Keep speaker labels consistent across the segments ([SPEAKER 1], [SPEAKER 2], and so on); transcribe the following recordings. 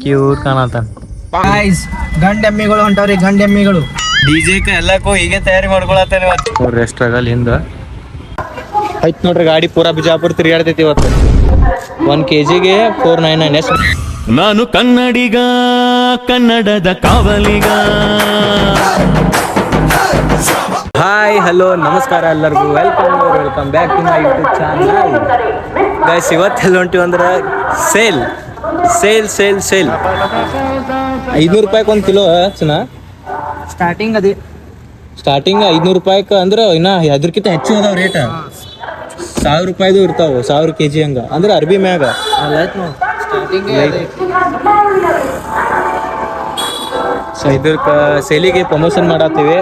[SPEAKER 1] Cute ಕಾಣತಾನ.
[SPEAKER 2] Guys ಗಂಡ ಎಮ್ಮಿಗಳು ಹೊಂಟವ್ರಿ, ಗಂಡ ಎಮ್ಮಿಗಳು.
[SPEAKER 1] ಡಿಜೆಕ ಎಲ್ಲಕ್ಕೂ ಹೀಗೆ ತಯಾರಿ ಮಾಡ್ಕೊಳತ್ತಾನೆ ಇವತ್ತು. ನೋಡ್ರಿ ಎಷ್ಟ್ರಾಗಲ್ಲ ಹಿಂದ ಆಯ್ತು ನೋಡ್ರಿ. ಗಾಡಿ ಪೂರಾ ಬಿಜಾಪುರ ತಿರುಗಾಡ್ತೈತಿ ಇವತ್ತು. 1 kg 499 ಎಷ್ಟು.
[SPEAKER 3] ನಾನು ಕನ್ನಡಿಗ, ಕನ್ನಡದ ಕಾವಲಿಗ.
[SPEAKER 1] ಹಾಯ್ ಹಲೋ ನಮಸ್ಕಾರ ಎಲ್ಲರಿಗೂ. Welcome back to my YouTube channel. Guys ಇವತ್ತೆಲ್ಲ ಹೊಂಟಿವಿ ಅಂದ್ರೆ ಸೇಲ್ 500 ರೂಪಾಯಿಗೆ 1 ಕಿಲೋ ಹಚ್ಚನಾ.
[SPEAKER 2] ಸ್ಟಾರ್ಟಿಂಗ್ ಅದೇ
[SPEAKER 1] ಸ್ಟಾರ್ಟಿಂಗ್ 500 ರೂಪಾಯಿಗೆ ಅಂದ್ರೆ ಇನ್ನ ಅದ್ರಕ್ಕಿಂತ ಹೆಚ್ಚು ಅದಾವ ರೇಟ್. 1000 ರೂಪಾಯಿದು ಇರ್ತಾವ, 1000 kg ಹಂಗ ಅಂದ್ರೆ ಅರ್ಬಿ ಮ್ಯಾಗ. ಸೊ ಇದಕ್ಕೆ ಸೇಲಿಗೆ ಪ್ರಮೋಷನ್ ಮಾಡತ್ತೀವಿ.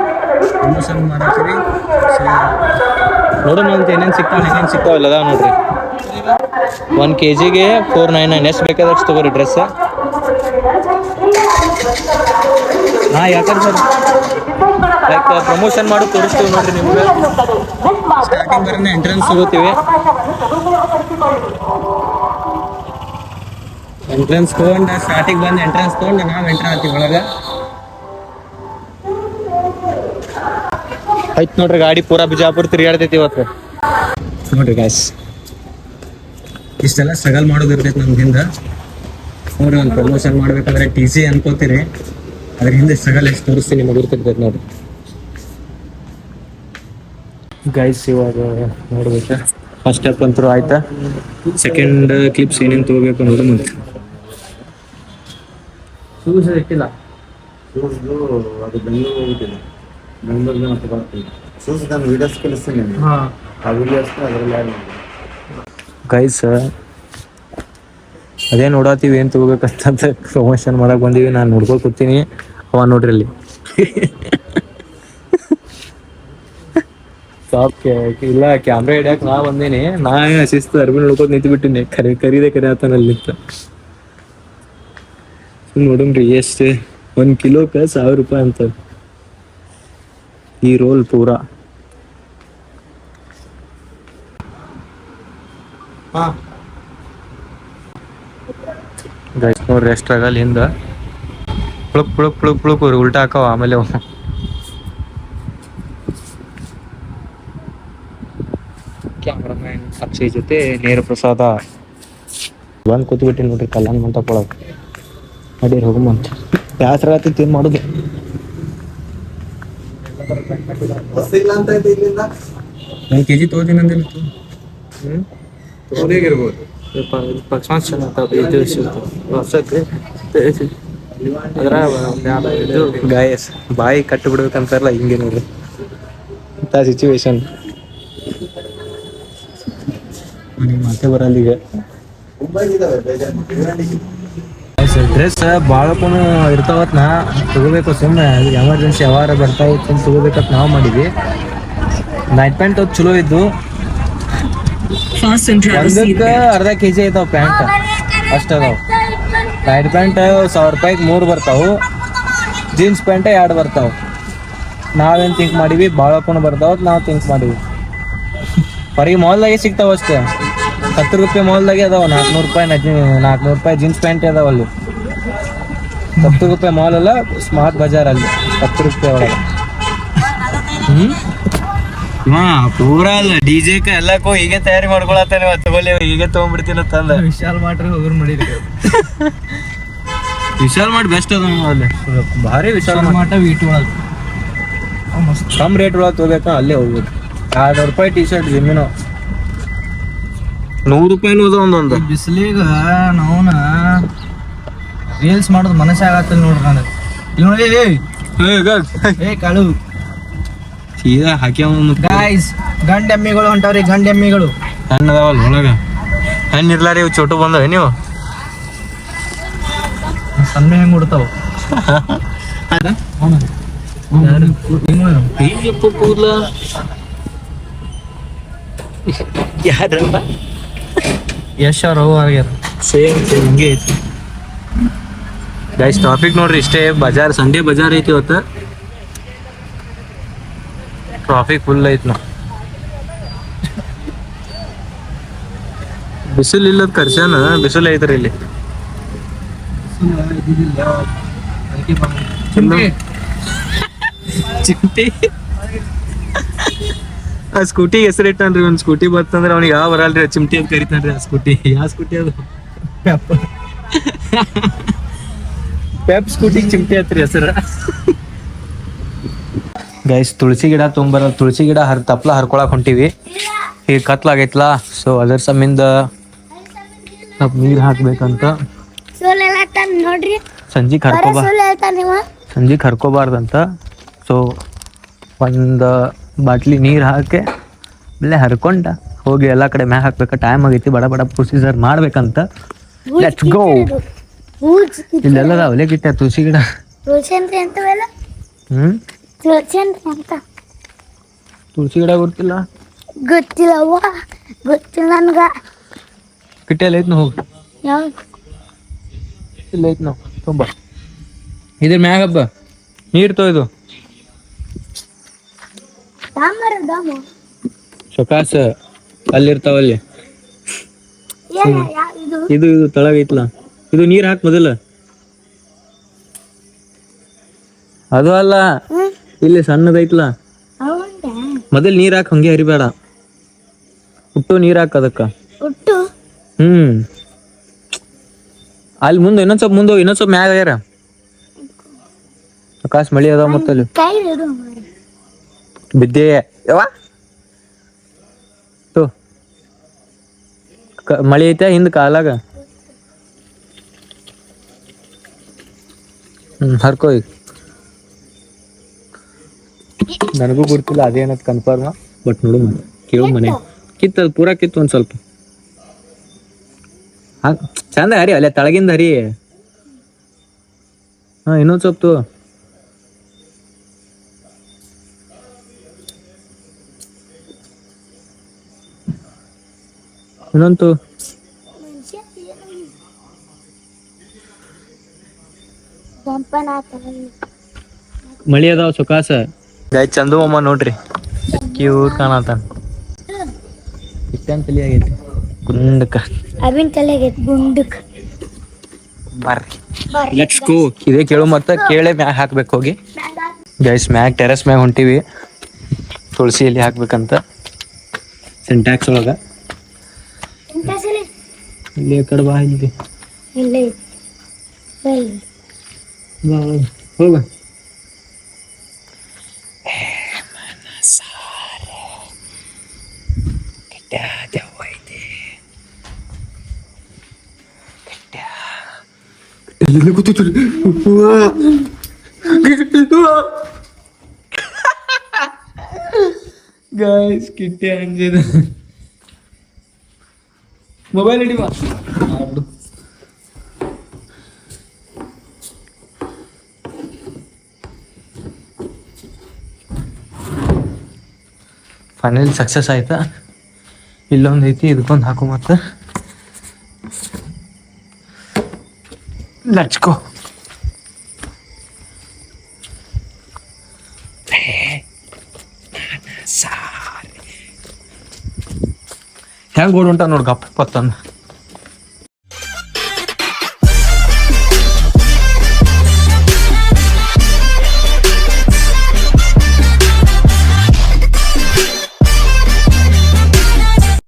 [SPEAKER 1] ನೋಡೋಣ ಅಂತ ಏನೇನು ಸಿಗ್ತಾವ ಇಲ್ಲ ಅದಾವ ನೋಡ್ರಿ. 1 kg 499 ಎಷ್ಟು ಬೇಕಾದಷ್ಟು ತಗೋರಿ ಡ್ರೆಸ್. ಯಾಕಂದ್ರೆ ಸರ್ ಲೈಕ್ ಪ್ರಮೋಷನ್ ಮಾಡಿ ತೋರಿಸ್ತೀವಿ ನೋಡ್ರಿ ನಿಮ್ಗೆ. ಸ್ಟಾರ್ಟಿಂಗ್ ಬರೋಣ ಎಂಟ್ರೆನ್ಸ್ ತಗೋತೀವಿ. ಎಂಟ್ರೆನ್ಸ್ ತೊಗೊಂಡು ಸ್ಟಾರ್ಟಿಂಗ್ ಬಂದು ಎಂಟ್ರೆನ್ಸ್ ತೊಗೊಂಡು ನಾವು ಎಂಟ್ರ್ ಆಗ್ತೀವಿ ಒಳಗೆ. ಆಯ್ತು ನೋಡ್ರಿ. ಗಾಡಿ ಪೂರಾ ಬಿಜಾಪುರ ತಿರುಗಾಡ್ತೈತಿ ಇವತ್ತು. ನೋಡ್ರಿ ಗಾಯ್ಸ್ ಇಷ್ಟೆಲ್ಲ ಸ್ಟ್ರಗಲ್ ಮಾಡೋದು ಇರ್ತೈತಿ ನಮ್ಗೆ ಹಿಂದೆ. ನೋಡ್ರಿ ಒಂದು ಪ್ರಮೋಷನ್ ಮಾಡ್ಬೇಕಂದ್ರೆ TC ಅನ್ಕೋತೀರಿ, ಅದ್ರ ಹಿಂದೆ ಸ್ಟ್ರಗಲ್ ಎಷ್ಟು ತೋರಿಸ್ತೀನಿ ನಿಮಗೆ ಗೊತ್ತಿರ್ತೈತಿ ನೋಡ್ರಿ. ಗೈಸ್ ಇವಾಗ ನೋಡ್ಬೇಕು. ಫಸ್ಟ್ ಸ್ಟೆಪ್ ಅಂತೂ ಆಯ್ತಾ. ಸೆಕೆಂಡ್ ಕ್ಲಿಪ್ಸ್ ಏನೇನು ತಗೋಬೇಕು ನೋಡು ಮುಂದೆ.
[SPEAKER 2] ಶೂಸ್ ಇಟ್ಟಿಲ್ಲ.
[SPEAKER 4] ಅದು ಬೆಂಗಳೂರು ಹೋಗುತ್ತಿಲ್ಲ, ಬೆಂಗಳೂರಿಗೆ ಮತ್ತೆ ಬರ್ತೀನಿ. ಶೂಸ್ ನಾನು ವೀಡಿಯೋಸ್ ಕಲಿಸ್ತೀನಿ, ಆ ವೀಡಿಯೋಸ್ನ ಅದರಲ್ಲಿ.
[SPEAKER 1] ಗೈಸ್ ಅದೇ ನೋಡತ್ತೀವಿ ಏನು ತಗೋಬೇಕಂತ ಪ್ರಮೋಷನ್ ಮಾಡಕ್ ಬಂದೀವಿ. ನಾನು ನೋಡ್ಕೊ ಕೂತೀನಿ. ಅವ ನೋಡ್ರಿ ಅಲ್ಲಿ ಇಲ್ಲ ಕ್ಯಾಮ್ರಾ ಹಿಡಿಯಕ್ ನಾ ಬಂದೀನಿ. ನಾ ಶಿಸ್ತು ಅರ್ಬಿ ನೋಡ್ಕೋತ ನಿಂತು ಬಿಟ್ಟಿನಿ. ಕರೀದೆ ಆತನಲ್ಲಿ ನಿಂತ. ನೋಡಮ್ರಿ ಎಷ್ಟು 1 ಕಿಲೋಕ್ಕೆ 1000 ರೂಪಾಯಿ ಅಂತ ಈ ರೋಲ್ ಪೂರಾ. ಗೈಸ್ ನೋಡ್ರಿ ಎಷ್ಟ್ರಾಗಲ್ಲ ಹಿಂದ ಪುಳುಕ್ ಉಲ್ಟಾ ಹಾಕವ. ಆಮೇಲೆ ಕ್ಯಾಮ್ರಾಮ್ಯಾನ್ ಅಕ್ಷಯ್ ಜೊತೆ ನೇರ ಪ್ರಸಾದ ಬಂದು ಕೂತ್ಬಿಟ್ಟಿ ನೋಡ್ರಿ ಕಲ್ಯಾಣ ಮಂಟಪ ಒಳಗೆ. ನಡೀರಿ ಹೋಗಂತ ಬ್ಯಾಸರ ಆಗತ್ತೈತಿ. ಏನ್ ಮಾಡುದು? ಒಂದು kg ತಗೋತೀನಿ ಅಂದಿಲ್ಲ.
[SPEAKER 4] ತೋರಿಗಿರ್ಬೋದು.
[SPEAKER 1] ಗಾಯಸ್ ಬಾಯಿ ಕಟ್ಟು ಬಿಡ್ಬೇಕಂತಾರಲ್ಲ ಹಿಂಗೆ ನೋಡ್ರಿ ಇಂಥ ಸಿಚುವೇಶನ್. ಮಾತೆ ಬರಲ್ಲ ಈಗ. ಡ್ರೆಸ್ ಭಾಳಕ್ಕೂ ಇರ್ತಾವತ್ ನಾ ತಗೋಬೇಕು. ಸುಮ್ಮನೆ ಎಮರ್ಜೆನ್ಸಿ ಯಾವಾರ ಬರ್ತಾವತ್ತು ಅಂತ ತಗೋಬೇಕಂತ ನಾವು ಮಾಡಿದ್ವಿ. ನೈಟ್ ಪ್ಯಾಂಟ್ ಅದು ಚಲೋ ಇದ್ದು. ಒಂದಕ್ಕೆ ಅರ್ಧ kg ಐತಾವ ಪ್ಯಾಂಟ್ ಅಷ್ಟ ಅದಾವ. ನೈಟ್ ಪ್ಯಾಂಟ್ 1000 ರೂಪಾಯಿಗೆ 3 ಬರ್ತಾವು. ಜೀನ್ಸ್ ಪ್ಯಾಂಟ್ 2 ಬರ್ತಾವ. ನಾವೇನು ಥಿಂಕ್ ಮಾಡೀವಿ ಭಾಳಕ್ಕೂ ಬರ್ತಾವ ನಾವು ಥಿಂಕ್ ಮಾಡೀವಿ. ಹೊರಗೆ ಮಾಲ್ದಾಗೆ ಸಿಗ್ತಾವ ಅಷ್ಟೇ. 10 ರೂಪಾಯಿ ಮಾಲ್ದಾಗೆ ಅದಾವ. 400 ರೂಪಾಯಿ ಜೀನ್ಸ್ ಪ್ಯಾಂಟ್ ಅದಾವ ಅಲ್ಲಿ. 10 ರೂಪಾಯಿ ಮಾಲ್ ಅಲ್ಲ, ಸ್ಮಾರ್ಟ್ ಬಜಾರ್ ಅಲ್ಲಿ 10 ರೂಪಾಯಿ ಒಳಗೆ. ಪೂರಾ ಅಲ್ಲ ಡಿಜೆಕ ಎಲ್ಲಕ್ಕೂ ಹೀಗೆ ತಯಾರಿ ಮಾಡ್ಕೊಳತ್ತಾನೆ. ತಗೊಳ್ಳಿ ಹೀಗೆ ತಗೊಂಡ್ಬಿಡ್ತೀನಿ ಅಂತಂದ.
[SPEAKER 2] ವಿಶಾಲ್ ಮಾಡ್ರಿ ಹೋಗ್ರು ಮಾಡಿದ್ರಿ.
[SPEAKER 1] ವಿಶಾಲ್ ಮಾಡಿ ಬೆಸ್ಟ್ ಅದ ಅಲ್ಲಿ ಭಾರಿ. ವಿಶಾಲ್ ಮಾಟ ವೀಟ್ ಒಳಗೆ ಕಮ್ ರೇಟ್ ಒಳಗೆ ತಗೋಬೇಕಾ ಅಲ್ಲೇ ಹೋಗ್ಬೇಕು. 200 ರೂಪಾಯಿ ಟಿ ಶರ್ಟ್ ಜಿಮ್ಮಿನೋ 100 ರೂಪಾಯಿನೂ ಅದ ಒಂದೊಂದು.
[SPEAKER 2] ಬಿಸಿಲಿಗ ನಾವ್ನ ರೀಲ್ಸ್ ಮಾಡೋದು ಮನಸ್ಸೇ ಆಗತ್ತಿಲ್ಲ ನೋಡ್ರಿ ನನಗೆ. ಇಲ್ಲಿ ನೋಡಿ ಕಾಳು
[SPEAKER 1] ಸೀದಾ ಹಾಕ್ಯಾವ.
[SPEAKER 2] ಗಾಯ್ಸ್ ಗಂಡ ಎಮ್ಮಿಗಳು ಹೊಂಟವ್ರಿ, ಗಂಡ ಎಮ್ಮಿಗಳು.
[SPEAKER 1] ಹಣ್ಣು ಅದಾವಲ್ಲ ಒಳಗ. ಹಣ್ಣು ಇರ್ಲಾರಿ ಇವು ಚೋಟು ಬಂದವೆ. ನೀವು
[SPEAKER 2] ಸಣ್ಣ ಹೆಂಗ್ ಉಡ್ತಾವ
[SPEAKER 1] ಕೂದ್ಲ ಯಾರಪ್ಪ?
[SPEAKER 2] ಯಶ್ ಅವ್ರು ಆಗ್ಯಾರ.
[SPEAKER 1] ಸೇಮ್ ಹಿಂಗೆ ಐತಿ ಗೈಸ್. ಟ್ರಾಫಿಕ್ ನೋಡ್ರಿ ಇಷ್ಟೇ. ಬಜಾರ್ ಸಂಡೇ ಬಜಾರ್ ಐತಿ ಇವತ್ತು. ಟ್ರಾಫಿಕ್ ಫುಲ್ ಐತಿ. ನಾವು ಬಿಸಿಲು ಇಲ್ಲದ ಕರ್ಸನ ಬಿಸಿಲು ಐತ್ರಿ ಇಲ್ಲಿ. ಚಿಂಟಿ ಆ ಸ್ಕೂಟಿ ಹೆಸರಿಟ್ಟನ್ರಿ. ಒಂದ್ ಸ್ಕೂಟಿ ಬರ್ತಂದ್ರ ಅವ್ನಿಗೆ ಯಾವ ಬರಲ್ರಿ, ಚಿಮಟಿ ಅಂತ ಕರಿತಾನ್ರಿ ಆ ಸ್ಕೂಟಿ. ಯಾವ ಸ್ಕೂಟಿ ಅದು? ಪೆಪ್ ಸ್ಕೂಟಿ ಚಿಮಟಿ ಹತ್ರಿ ಹೆಸರು. ಗೈಸ್ ತುಳಸಿ ಗಿಡ ತೊಂಬರ, ತುಳಸಿ ಗಿಡ ತಪ್ಲ ಹರ್ಕೊಳಕ್ ಹೊಂಟಿವಿ. ಈಗ ಕತ್ಲಾಗೈತ್ಲಾ, ಸೊ ಅದ್ರ ಸಮ್ಮಿಂದ ಸ್ವಲ್ಪ ನೀರ್ ಹಾಕ್ಬೇಕಂತ.
[SPEAKER 5] ನೋಡ್ರಿ
[SPEAKER 1] ಸಂಜಿಗ್ ಹರ್ಕೋಬಾರ್ದಂತ. ಸೊ ಒಂದು ಬಾಟ್ಲಿ ನೀರು ಹಾಕಿ ಆಮೇಲೆ ಹರ್ಕೊಂಡ ಹೋಗಿ ಎಲ್ಲ ಕಡೆ ಮ್ಯಾಗ ಹಾಕ್ಬೇಕು. ಟೈಮ್ ಆಗೈತಿ, ಬಡ ಬಡ ಪ್ರೊಸೀಜರ್ ಮಾಡ್ಬೇಕಂತ. Let's go. ಇಲ್ಲೆಲ್ಲ ಅವಲೇ ಗಿಟ್ಟ ತುಳಸಿ ಗಿಡ. ತುಳಸಿ ಗಿಡ ಗೊತ್ತಿಲ್ಲ
[SPEAKER 5] ನನ್ಗ.
[SPEAKER 1] ಕಿಟ್ಟೆ ಎಲ್ಲ ಐತ್ ಹೋಗಿ, ಇಲ್ಲ ಐತ್ ನಾವು ತುಂಬ. ಇದ್ರ ಮ್ಯಾಗ ಹಬ್ಬ ನೀರ್ ತೊಯ್ದು ಸೊಕಾಸ ಅಲ್ಲಿರ್ತಾವಲ್ಲಿ. ಇದು ತಳಗೈತ್ಲ, ಇದು ನೀರ್ ಹಾಕ್ ಮೊದಲ. ಅದು ಅಲ್ಲ, ಇಲ್ಲಿ ಸಣ್ಣದೈತ್ಲ, ಮೊದಲ್ ನೀರ್ ಹಾಕ್, ಹಂಗೆ ಹರಿಬೇಡ. ಹುಟ್ಟು ನೀರ್ ಹಾಕ್ ಅದಕ್ಕ. ಅಲ್ಲಿ ಮುಂದೆ ಇನ್ನೊಂದ್ ಸ್ವಲ್ಪ ಮುಂದೆ, ಇನ್ನೊಂದ್ ಸ್ವಲ್ಪ ಮ್ಯಾಗ ಆಗ್ಯಾರ. ಆಕಾಶ ಮಳಿ ಅದಾವ ಮತ್ತಲ್ಲಿ ಬಿದ್ದೆ ಯಾವ ಮಳಿ ಐತೆ ಹಿಂದ್ ಕಾಲಾಗ. ಹರ್ಕೋ ಈಗ. ನನಗೂ ಗೊತ್ತಿಲ್ಲ ಅದೇನತ್ ಕನ್ಫರ್ಮ್, ಬಟ್ ನೋಡು ಮನೆ ಕೇಳು. ಮನೆ ಕಿತ್ತದ ಪೂರಾ ಕಿತ್ತು ಒಂದ್ ಸ್ವಲ್ಪ ಚಂದ ಹರಿ, ಅಲ್ಲೇ ತಳಗಿಂದ ಹರಿ. ಹಾ ಇನ್ನೊಂದ್ ಸ್ವಲ್ಪ ತೋ. ಇನ್ನೊಂದು ಮಳಿ ಅದಾವ ಸೊಕಾಸ. ಗಾಯ ಚಂದು ಅಮ್ಮ ನೋಡ್ರಿ, ಕ್ಯೂಟ್ ಕಾಣತಾನ. ಇಷ್ಟಂತ ತಲಿ ಆಗೈತಿ ಗುಂಡಕ್ಕ.
[SPEAKER 5] ಅವಿನ ತಲೆಗೈತಿ ಗುಂಡಕ್.
[SPEAKER 1] ಬರ್ರಿ ಲೆಟ್ಸ್ ಗೋ. ಇದೇ ಕೇಳು ಮತ್ತ ಕೇಳೆ ಮ್ಯಾಗ ಹಾಕ್ಬೇಕು ಹೋಗಿ. ಗೈಸ್ ಮ್ಯಾಗ್ ಟೆರೆಸ್ ಮ್ಯಾಗ ಹೊಂಟಿವಿ. ತುಳಸಿ ಎಲ್ಲಿ ಹಾಕ್ಬೇಕಂತ ಸಿಂಟ್ಯಾಕ್ಸ್ ಒಳಗ. ಇಲ್ಲಿ ಕಡೆ ಬಾ, ಇಲ್ಲಿ ಹೋಗ. ಗೈಸ್ ಕಿಟ್ಟೆ ಅಂಜಿದ. ಮೊಬೈಲ್ ಹಿಡಿವಾ. ಫೈನಲ್ ಸಕ್ಸಸ್ ಆಯ್ತಾ. ಇಲ್ಲೊಂದು ಐತಿ, ಇದಕ್ಕೊಂದು ಹಾಕು ಮತ್ತ. Let's go. ಹೆಂಗ್ ಓಡ್ ಹೊಂಟ ನೋಡ್ ಗಪ್ಪ ತಂದು.